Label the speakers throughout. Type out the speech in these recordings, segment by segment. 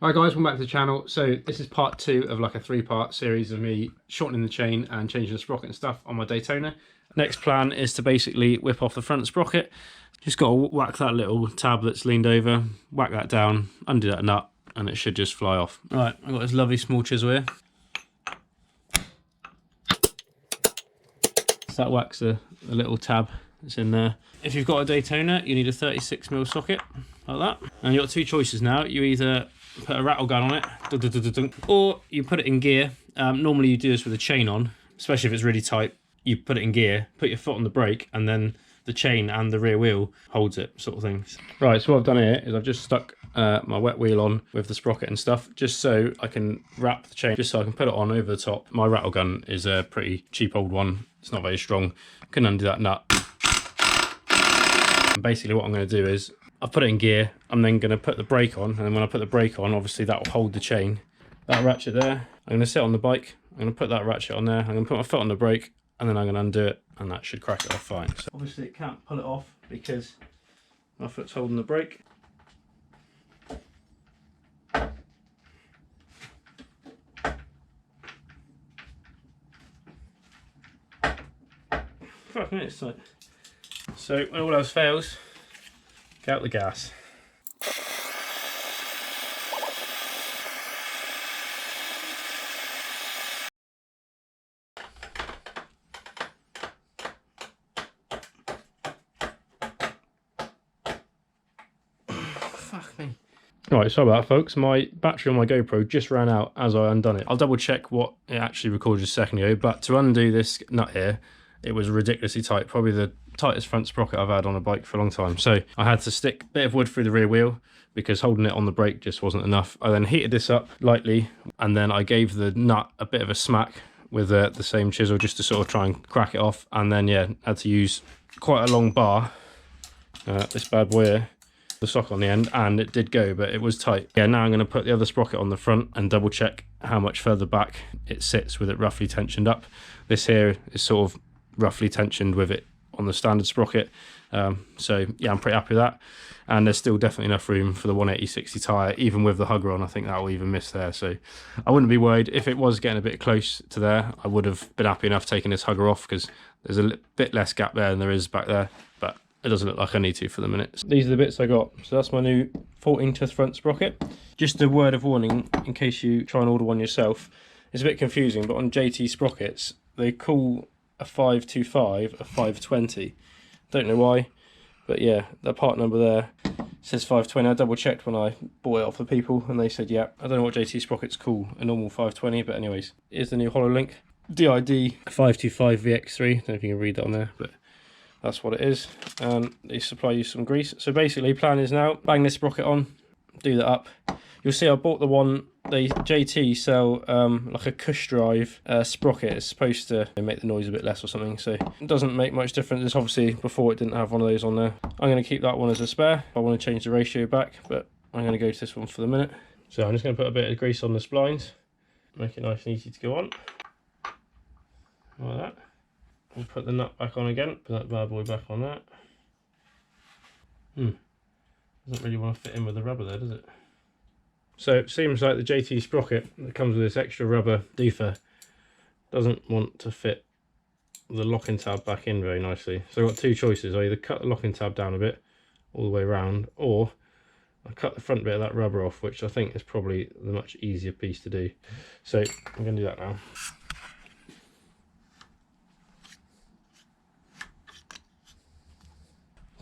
Speaker 1: Hi guys, welcome back to the channel. So this is part 2 of like a 3-part series of me shortening the chain and changing the sprocket and stuff on my Daytona. Next plan is to basically whip off the front sprocket. Just got to whack that little tab that's leaned over, whack that down, undo that nut, and it should just fly off. Right, I've got this lovely small chisel here. So that whacks a little tab that's in there. If you've got a Daytona, you need a 36mm socket, like that. And you've got two choices now. You either put a rattle gun on it, or you put it in gear. Normally you do this with a chain on, especially if it's really tight. You put it in gear, put your foot on the brake, and then the chain and the rear wheel holds it, sort of thing. Right, so what I've done here is I've just stuck my wet wheel on with the sprocket and stuff, just so I can wrap the chain, just so I can put it on over the top. My rattle gun is a pretty cheap old one. It's not very strong. Couldn't undo that nut. And basically what I'm going to do is, I've put it in gear, I'm then going to put the brake on, and then when I put the brake on, obviously that will hold the chain. That ratchet there, I'm going to sit on the bike, I'm going to put that ratchet on there, I'm going to put my foot on the brake, and then I'm going to undo it, and that should crack it off fine. So obviously it can't pull it off because my foot's holding the brake. Fucking it's tight. So when all else fails, get out the gas. Fuck me. Right, sorry about that folks, my battery on my GoPro just ran out as I undone it. I'll double check what it actually recorded a second ago, but to undo this nut here, it was ridiculously tight, probably the tightest front sprocket I've had on a bike for a long time. So I had to stick a bit of wood through the rear wheel because holding it on the brake just wasn't enough. I then heated this up lightly, and then I gave the nut a bit of a smack with the same chisel just to sort of try and crack it off. And then yeah, had to use quite a long bar, this bad boy here, the socket on the end, and it did go, but it was tight. Yeah, now I'm going to put the other sprocket on the front and double check how much further back it sits with it roughly tensioned up. This here is sort of roughly tensioned with it on the standard sprocket. So yeah, I'm pretty happy with that. And there's still definitely enough room for the 180/60 tyre, even with the hugger on. I think that will even miss there. So I wouldn't be worried. If it was getting a bit close to there, I would have been happy enough taking this hugger off because there's a bit less gap there than there is back there. But it doesn't look like I need to for the minute. These are the bits I got. So that's my new 14 tooth front sprocket. Just a word of warning in case you try and order one yourself. It's a bit confusing, but on JT sprockets, they call a 525 a 520. Don't know why, but yeah, the part number there says 520. I double checked when I bought it off the people and they said yeah. I don't know what JT sprockets call a normal 520, but anyways, here's the new HoloLink DID 525 VX3. I don't know if you can read that on there, but that's what it is. And they supply you some grease. So basically plan is now bang this sprocket on, do that up. You'll see I bought the one, they JT sell like a cush drive sprocket. It's supposed to make the noise a bit less or something, so it doesn't make much difference. It's obviously before it didn't have one of those on there. I'm going to keep that one as a spare. I want to change the ratio back, but I'm going to go to this one for the minute. So I'm just going to put a bit of grease on the splines, make it nice and easy to go on, like that. We'll put the nut back on again, put that bad boy back on that. Doesn't really want to fit in with the rubber there, does it? So it seems like the JT sprocket that comes with this extra rubber doofer doesn't want to fit the locking tab back in very nicely. So I've got two choices. I either cut the locking tab down a bit all the way around, or I cut the front bit of that rubber off, which I think is probably the much easier piece to do. So I'm going to do that now.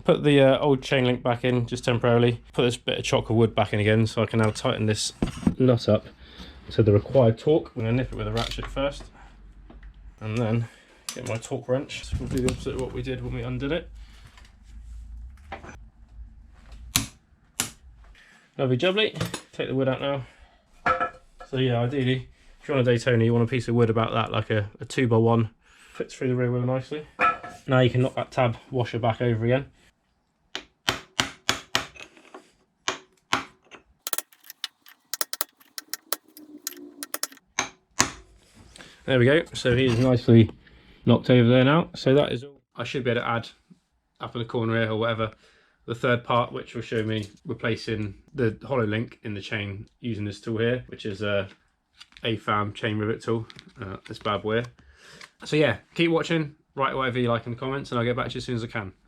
Speaker 1: Put the old chain link back in just temporarily. Put this bit of chocolate wood back in again so I can now tighten this nut up to the required torque. I'm going to nip it with a ratchet first and then get my torque wrench. So we'll do the opposite of what we did when we undid it. Lovely jubbly. Take the wood out now. So yeah, ideally if you're on a Daytona you want a piece of wood about that, like a 2x1. Fits through the rear wheel nicely. Now you can knock that tab washer back over again. There we go, so he's nicely knocked over there now. So that is all. I should be able to add up in the corner here or whatever the third part, which will show me replacing the hollow link in the chain using this tool here, which is a AFAM chain rivet tool, this bad boy. So yeah, keep watching, write whatever you like in the comments, and I'll get back to you as soon as I can.